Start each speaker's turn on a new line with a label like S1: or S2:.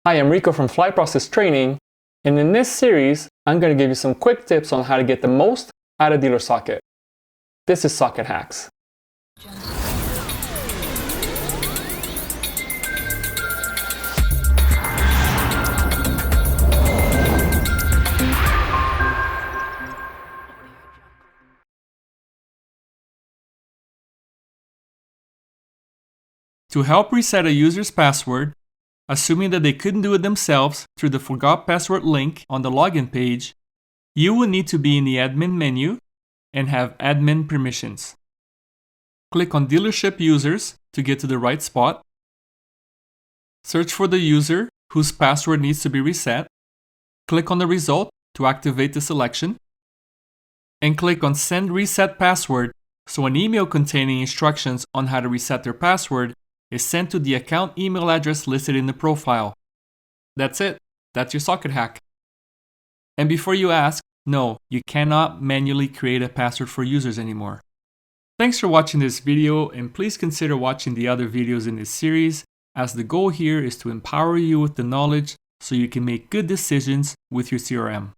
S1: Hi, I'm Rico from Fly Process Training, and in this series, I'm going to give you some quick tips on how to get the most out of DealerSocket. This is Socket Hacks. To help reset a user's password, assuming that they couldn't do it themselves through the Forgot Password link on the login page, you will need to be in the admin menu and have admin permissions. Click on Dealership Users to get to the right spot. Search for the user whose password needs to be reset. Click on the result to activate the selection. And click on Send Reset Password so an email containing instructions on how to reset their password is sent to the account email address listed in the profile. That's it. That's your socket hack. And before you ask, no, you cannot manually create a password for users anymore. Thanks for watching this video, and please consider watching the other videos in this series, as the goal here is to empower you with the knowledge so you can make good decisions with your CRM.